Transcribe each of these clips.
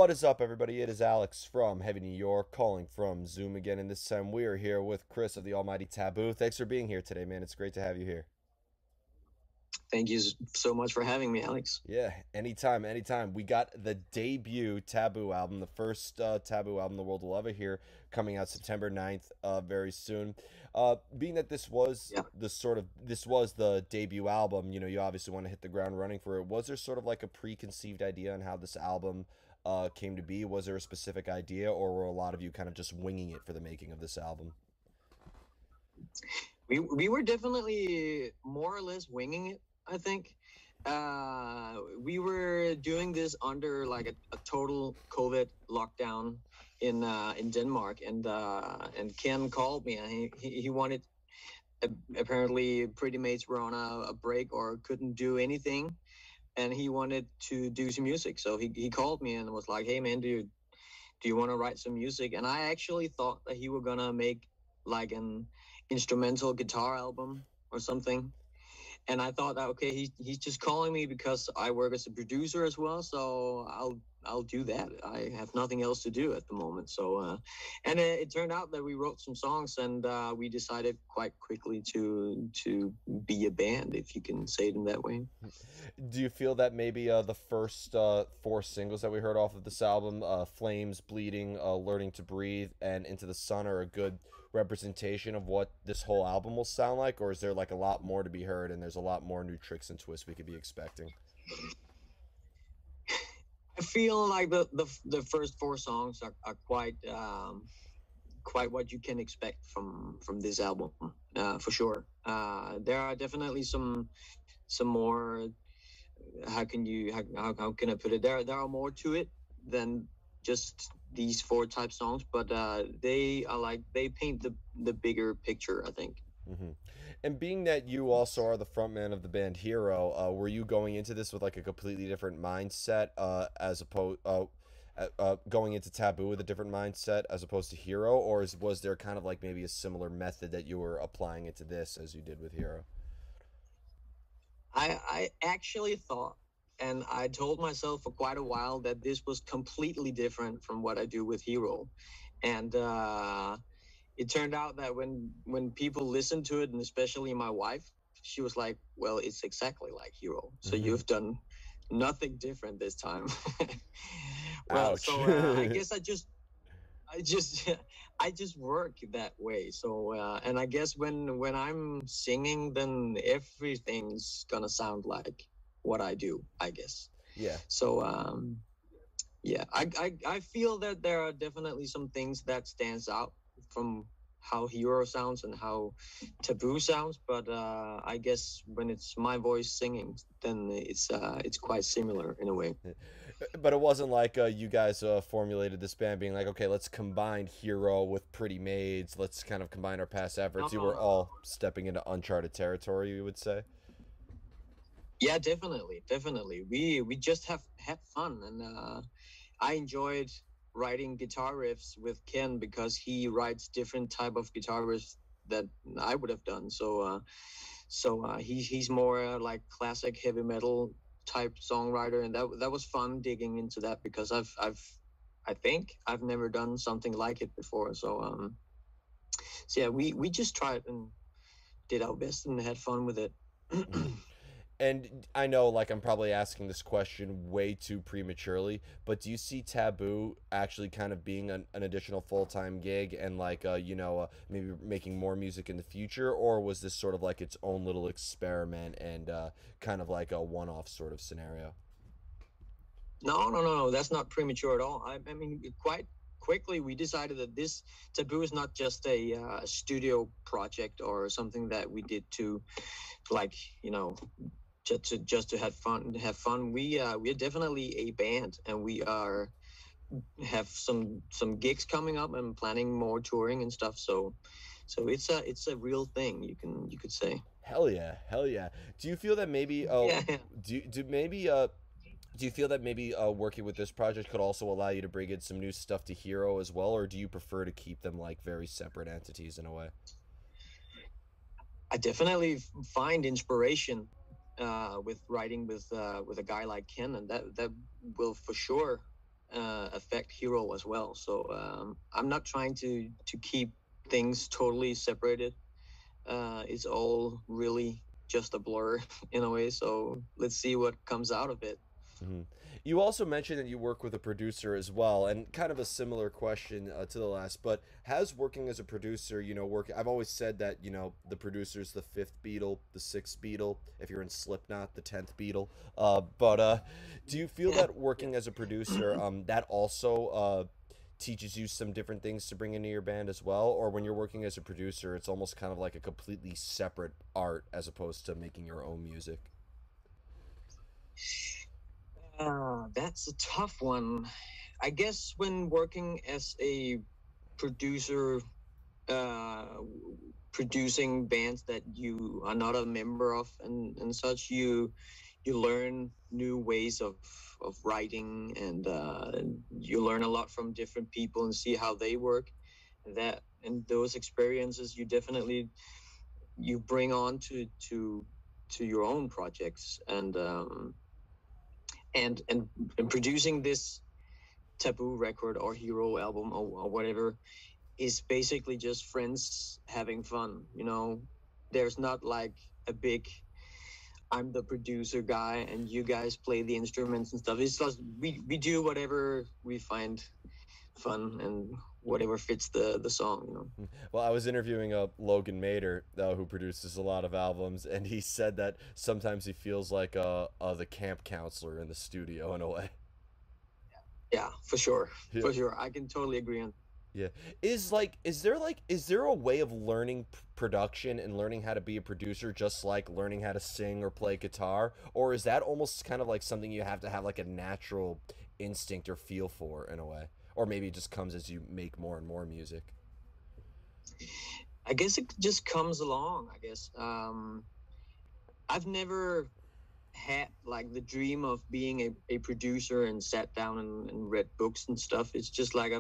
What is up, everybody? It is Alex from Heavy New York, calling from Zoom again, and this time we are here with Chris of the Almighty Taboo. Thanks for being here today, man. It's great to have you here. Thank you so much for having me, Alex. Yeah, anytime, anytime. We got the debut Taboo album, the first Taboo album the world will ever hear, coming out September 9th, very soon. Being that Yeah. this was the debut album, you obviously want to hit the ground running for it. Was there sort of like a preconceived idea on how this album came to be? Was there a specific idea, or were a lot of you kind of just winging it for the making of this album? We were definitely more or less winging it, I think. We were doing this under like a total COVID lockdown in Denmark, and Ken called me and he wanted, apparently pretty mates were on a break or couldn't do anything, and he wanted to do some music. So he called me and was like, "Hey man, do you want to write some music?" And I actually thought that he were gonna make like an instrumental guitar album or something. And I thought that, okay, he's just calling me because I work as a producer as well, so I'll do that. I have nothing else to do at the moment. So and it turned out that we wrote some songs, and we decided quite quickly to be a band, if you can say it in that way. Do you feel that maybe the first four singles that we heard off of this album, Flames, Bleeding, Learning to Breathe, and Into the Sun, are a good representation of what this whole album will sound like? Or is there like a lot more to be heard and there's a lot more new tricks and twists we could be expecting? I feel like the first four songs are quite what you can expect from this album, for sure. There are definitely some more. How can I put it? There are more to it than just these four type songs, but they are like they paint the bigger picture, I think. hmm And being that you also are the frontman of the band Hero, were you going into this with like a completely different mindset, as opposed going into Taboo with a different mindset as opposed to Hero, or was there kind of like maybe a similar method that you were applying into this as you did with Hero? I actually thought, and I told myself for quite a while that this was completely different from what I do with Hero, and it turned out that when people listened to it, and especially my wife, she was like, "Well, it's exactly like Hero. So hmm you've done nothing different this time." Well, Ouch. so I guess I just I just work that way. So and I guess when I'm singing, then everything's gonna sound like what I do, I guess. Yeah. So yeah, I feel that there are definitely some things that stands out from how Hero sounds and how Taboo sounds, but I guess when it's my voice singing, then it's quite similar in a way. But it wasn't like you guys formulated this band being like, okay, let's combine Hero with Pretty Maids. Let's kind of combine our past No, efforts. You no, were no. all stepping into uncharted territory, you would say. Yeah, definitely, definitely. We just have had fun, and I enjoyed writing guitar riffs with Ken because he writes different type of guitar riffs that I would have done. So he's more like classic heavy metal type songwriter, and that was fun digging into that because I think I've never done something like it before. So yeah, we just tried and did our best and had fun with it. hmm And I know, like, I'm probably asking this question way too prematurely, but do you see Taboo actually kind of being an additional full time gig and, like, maybe making more music in the future? Or was this sort of like its own little experiment and kind of like a one off sort of scenario? No, no, no, no. That's not premature at all. I mean, quite quickly we decided that this Taboo is not just a studio project or something that we did to, like, you know, just to have fun. Have fun. We are definitely a band, and we are have some gigs coming up and planning more touring and stuff. So it's a real thing. You could say. Hell yeah, hell yeah. Do you feel that maybe Yeah. do you feel that maybe working with this project could also allow you to bring in some new stuff to Hero as well, or do you prefer to keep them like very separate entities in a way? I definitely find inspiration with writing with a guy like Ken, and that will for sure affect Hero as well. So I'm not trying to keep things totally separated. It's all really just a blur in a way. So let's see what comes out of it. Mhm. You also mentioned that you work with a producer as well, and kind of a similar question to the last. But has working as a producer, work? I've always said that the producer's the fifth Beatle, the sixth Beatle. If you're in Slipknot, the 10th Beatle. But do you feel Yeah. that working as a producer, that also teaches you some different things to bring into your band as well? Or when you're working as a producer, it's almost kind of like a completely separate art as opposed to making your own music. That's a tough one. I guess when working as a producer, uh, producing bands that you are not a member of and such, you learn new ways of writing, and you learn a lot from different people and see how they work. That and those experiences you definitely you bring on to your own projects, and producing this Taboo record or Hero album or whatever is basically just friends having fun. There's not like a big I'm the producer guy and you guys play the instruments and stuff. It's just we do whatever we find fun and whatever fits the song. Well, I was interviewing Logan Mader, who produces a lot of albums, and he said that sometimes he feels like the camp counselor in the studio in a way. Yeah, for sure, Yeah. for sure. I can totally agree on. Yeah. Is there a way of learning production and learning how to be a producer just like learning how to sing or play guitar, or is that almost kind of like something you have to have like a natural instinct or feel for in a way, or maybe it just comes as you make more and more music? I guess it just comes along. I guess I've never had like the dream of being a producer and sat down and read books and stuff. It's just like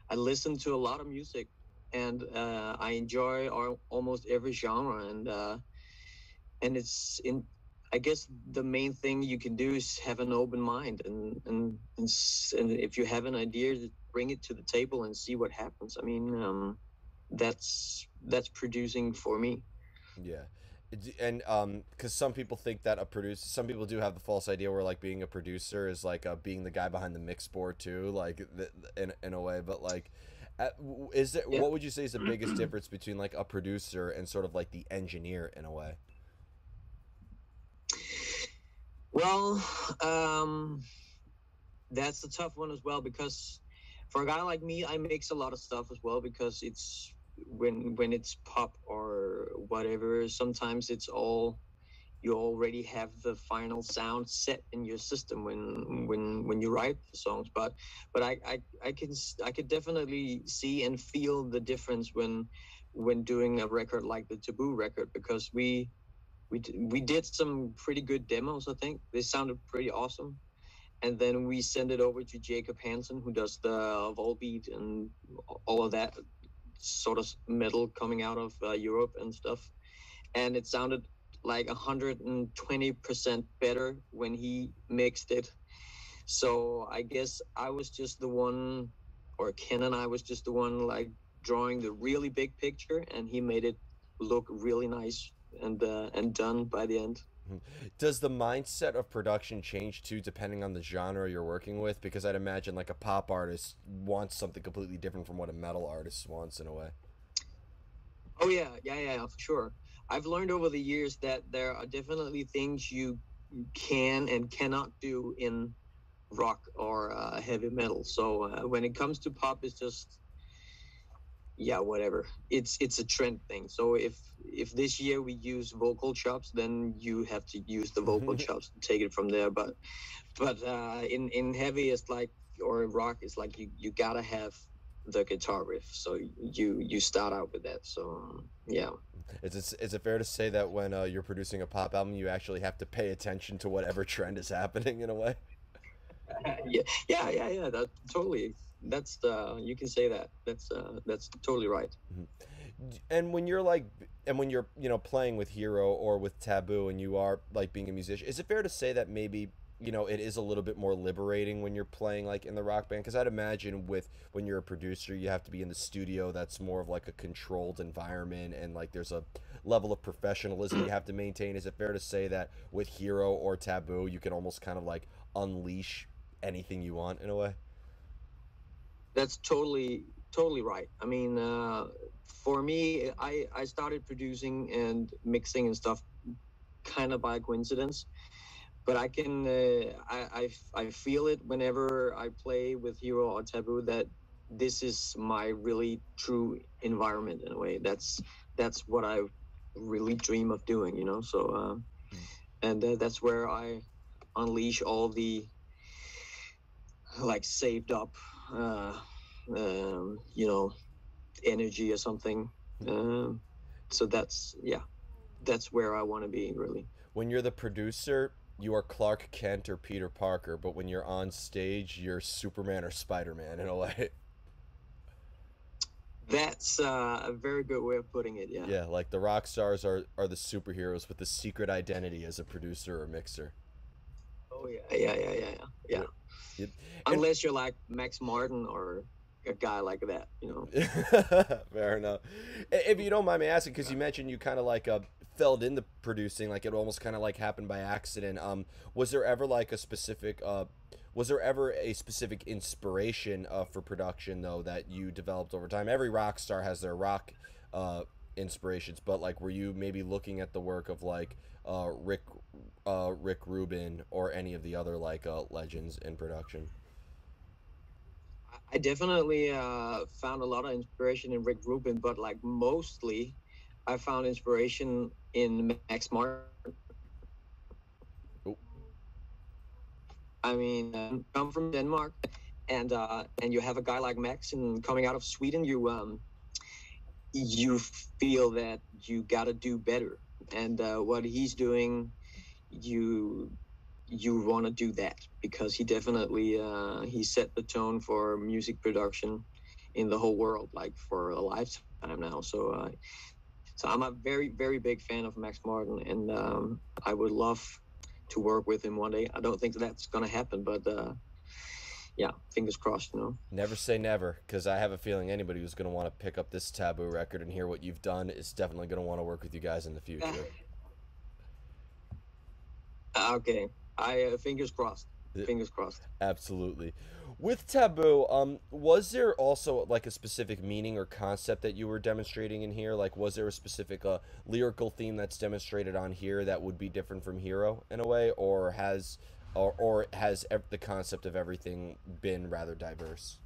I listen to a lot of music, and I enjoy almost every genre, and it's in. I guess the main thing you can do is have an open mind, and if you have an idea, bring it to the table and see what happens. I mean, that's producing for me. Yeah. And because some people think that a producer, some people do have the false idea where like being a producer is like being the guy behind the mix board too, like in a way. But like, is there Yeah. what would you say is the biggest difference between like a producer and sort of like the engineer in a way? Well, um, that's a tough one as well because for a guy like me, I mix a lot of stuff as well because it's when it's pop or whatever. Sometimes it's all you already have the final sound set in your system when you write the songs. But I could definitely see and feel the difference when doing a record like the Taboo record because we did some pretty good demos. I think they sounded pretty awesome, and then we send it over to Jacob Hansen, who does the Volbeat and all of that sort of metal coming out of Europe and stuff. And it sounded like 120% better when he mixed it. So I guess I was just the one, or Ken and I was just the one like drawing the really big picture, and he made it look really nice and done by the end. Mhm. Does the mindset of production change too depending on the genre you're working with? Because I'd imagine like a pop artist wants something completely different from what a metal artist wants in a way. Oh yeah, for sure. I've learned over the years that there are definitely things you can and cannot do in rock or heavy metal. So when it comes to pop, it's just yeah, whatever. It's a trend thing. So if this year we use vocal chops, then you have to use the vocal chops and take it from there. But in heavy, it's like or rock, it's like you gotta have the guitar riff. So you start out with that. So yeah. Is it fair to say that when you're producing a pop album, you actually have to pay attention to whatever trend is happening in a way? Yeah. That totally. That's you can say that. That's totally right. Mhm. And when you're when you're playing with Hero or with Taboo, and you are like being a musician, is it fair to say that maybe you know, it is a little bit more liberating when you're playing like in the rock band? Because I'd imagine with when you're a producer, you have to be in the studio. That's more of like a controlled environment, and like there's a level of professionalism you have to maintain. Is it fair to say that with Hero or Taboo, you can almost kind of like unleash anything you want in a way? That's totally right. I mean, for me, I started producing and mixing and stuff kind of by coincidence, but I can I feel it whenever I play with Hero or Taboo that this is my really true environment in a way. That's what I really dream of doing, you know. So and that's where I unleash all the like saved up, uh, you know, energy or something. Um, so that's yeah, that's where I want to be really. When you're the producer, you are Clark Kent or Peter Parker, but when you're on stage, you're Superman or Spider Man in a way. That's a very good way of putting it. Yeah. Yeah, like the rock stars are the superheroes with the secret identity as a producer or mixer. Oh yeah. Yep. Yep. And Unless you're like Max Martin or a guy like that, you know. fair enough. If you don't mind me asking, because you mentioned you kind of like fell into producing, like it almost kind of like happened by accident. Was there ever like a specific was there ever a specific inspiration for production though that you developed over time? Every rock star has their rock uh inspirations, but like were you maybe looking at the work of like Rick Rubin or any of the other like legends in production? I definitely found a lot of inspiration in Rick Rubin, but like mostly, I found inspiration in Max Martin. Oh, I mean, come from Denmark, and you have a guy like Max, and coming out of Sweden, you feel that you got to do better, and what he's doing, you you want to do that because he definitely he set the tone for music production in the whole world, like for a lifetime now. So so I'm a very big fan of Max Martin, and I would love to work with him one day. I don't think that's gonna happen, but yeah, fingers crossed, you know. never say never, because I have a feeling anybody who's going to want to pick up this Taboo record and hear what you've done is definitely going to want to work with you guys in the future. Okay, I fingers crossed, fingers crossed. Absolutely. With Taboo, was there also like a specific meaning or concept that you were demonstrating in here? Like, was there a specific lyrical theme that's demonstrated on here that would be different from Hero in a way, or the concept of everything been rather diverse?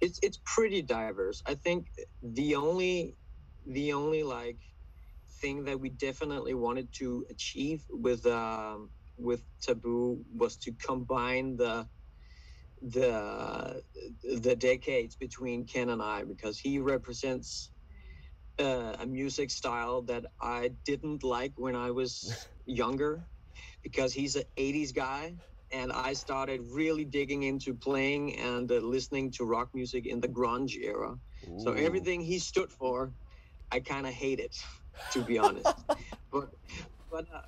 It's pretty diverse. I think the only like thing that we definitely wanted to achieve with Taboo was to combine the the decades between Ken and I, because he represents a music style that I didn't like when I was younger, because he's an 80s guy, and I started really digging into playing and listening to rock music in the grunge era. So Ooh. everything he stood for, I kind of hated, to be honest. But but uh,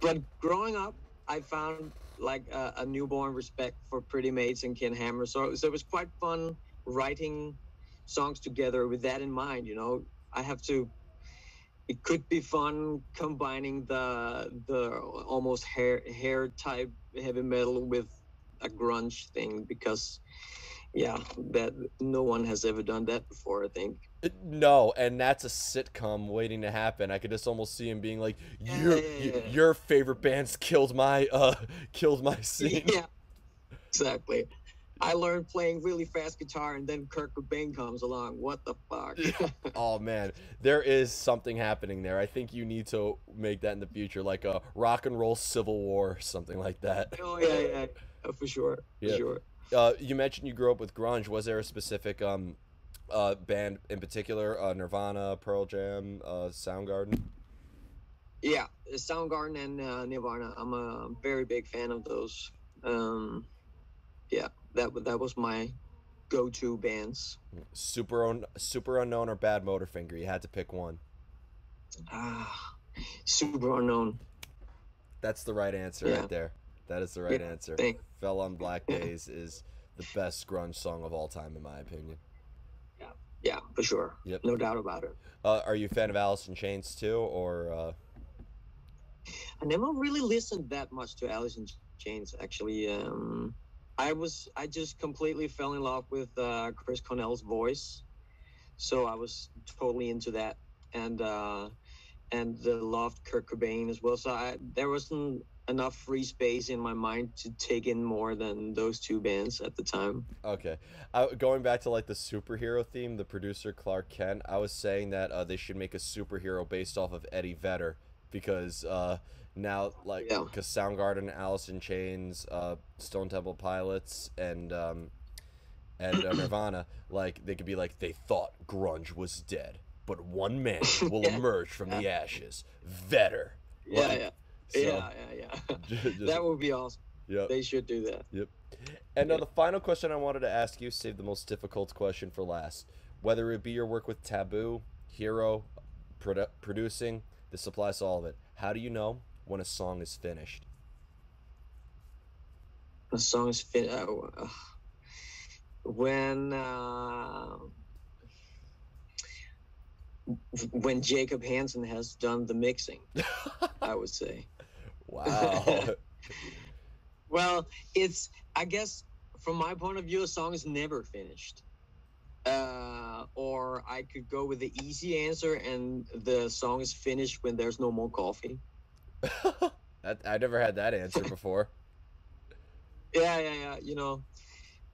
but growing up, I found like a newborn respect for Pretty Mates and Ken Hammer. So it was quite fun writing songs together with that in mind. You know, I have to. It could be fun combining the almost hair type heavy metal with a grunge thing, because yeah, that no one has ever done that before, I think. No, and that's a sitcom waiting to happen. I could just almost see him being like, Yeah, your favorite band's killed my killed my yeah, scene." yeah, exactly. I learned playing really fast guitar, and then Kurt Cobain comes along. What the fuck? Oh man, there is something happening there. I think you need to make that in the future, like a rock and roll civil war or something like that. Oh yeah, for sure, for Yeah. sure. You mentioned you grew up with grunge. Was there a specific band in particular? Nirvana, Pearl Jam, Soundgarden. Yeah, Soundgarden and Nirvana. I'm a very big fan of those. Um, yeah, that was my go-to bands. Super unknown or Bad Motorfinger. You had to pick one. Ah, Super Unknown. That's the right answer Yeah. right there. That is the Yeah. right answer. Thank. Fell on Black Yeah. Days is the best grunge song of all time, in my opinion. Yeah. Yeah. For sure. Yep. No doubt about it. Are you a fan of Alice in Chains too, or? I never really listened that much to Alice in Chains. Actually, I just completely fell in love with Chris Cornell's voice, so I was totally into that, and loved Kurt Cobain as well. So there wasn't enough free space in my mind to take in more than those two bands at the time. Okay. Going back to like the superhero theme, the producer Clark Kent, I was saying that they should make a superhero based off of Eddie Vedder because now like Yeah. because Soundgarden, Alice in Chains, Stone Temple Pilots, and Nirvana, like they could be like they thought grunge was dead, but one man will Yeah. emerge from the ashes, Vedder. Yeah, Like, yeah, so yeah. just That would be awesome. yep. They should do that. Yep. And Yeah. the final question I wanted to ask you, save the most difficult question for last. Whether it be your work with Taboo, Hero, producing, this applies to all of it. How do you know when a song is finished? The song's fit. When when Jacob Hansen has done the mixing, I would say. Wow. Well, it's, I guess from my point of view, a song is never finished. Or I could go with the easy answer, and the song is finished when there's no more coffee. I never had that answer before. Yeah.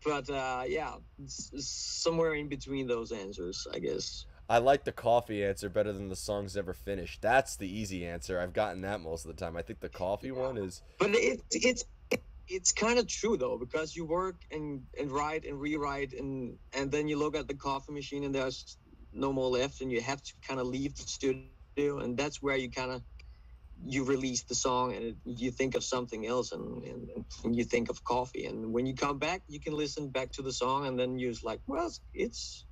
But yeah, somewhere in between those answers, I guess. I like the coffee answer better than the song's never finished. That's the easy answer. I've gotten that most of the time. I think the coffee one is. But it's kind of true though, because you work and write and rewrite, and then you look at the coffee machine and there's no more left, and you have to kind of leave the studio, and that's where you release the song, and you think of something else, and you think of coffee, and when you come back you can listen back to the song, and then you're like, well, it's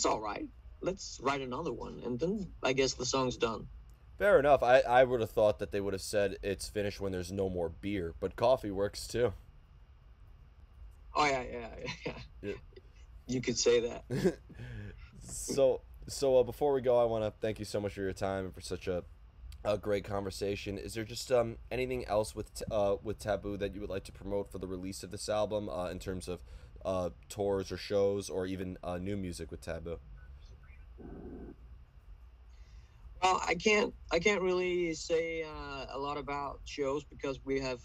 all right, let's write another one, and then I guess the song's done. Fair enough. I would have thought that they would have said it's finished when there's no more beer, but coffee works too. Oh yeah. Yeah. You could say that. So before we go, I want to thank you so much for your time and for such a great conversation. Is there just anything else with Taboo that you would like to promote for the release of this album in terms of tours or shows or even new music with Taboo? Well, I can't really say a lot about shows because we have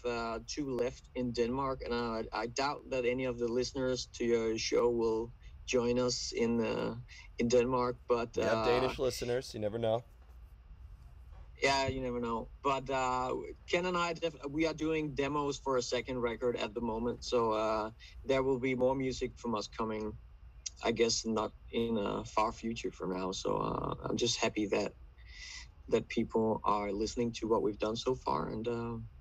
two left in Denmark, and I doubt that any of the listeners to your show will join us in Denmark. But We have Danish listeners. You never know. yeah, you never know. But Ken and I, we are doing demos for a second record at the moment, so there will be more music from us coming. I guess not in a far future from now. So I'm just happy that people are listening to what we've done so far, and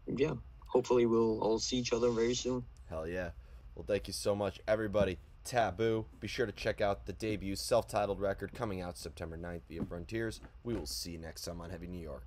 yeah, hopefully we'll all see each other very soon. Hell yeah. Well, thank you so much, everybody. Taboo. Be sure to check out the debut self-titled record coming out September 9th via Frontiers. We will see you next time on Heavy New York.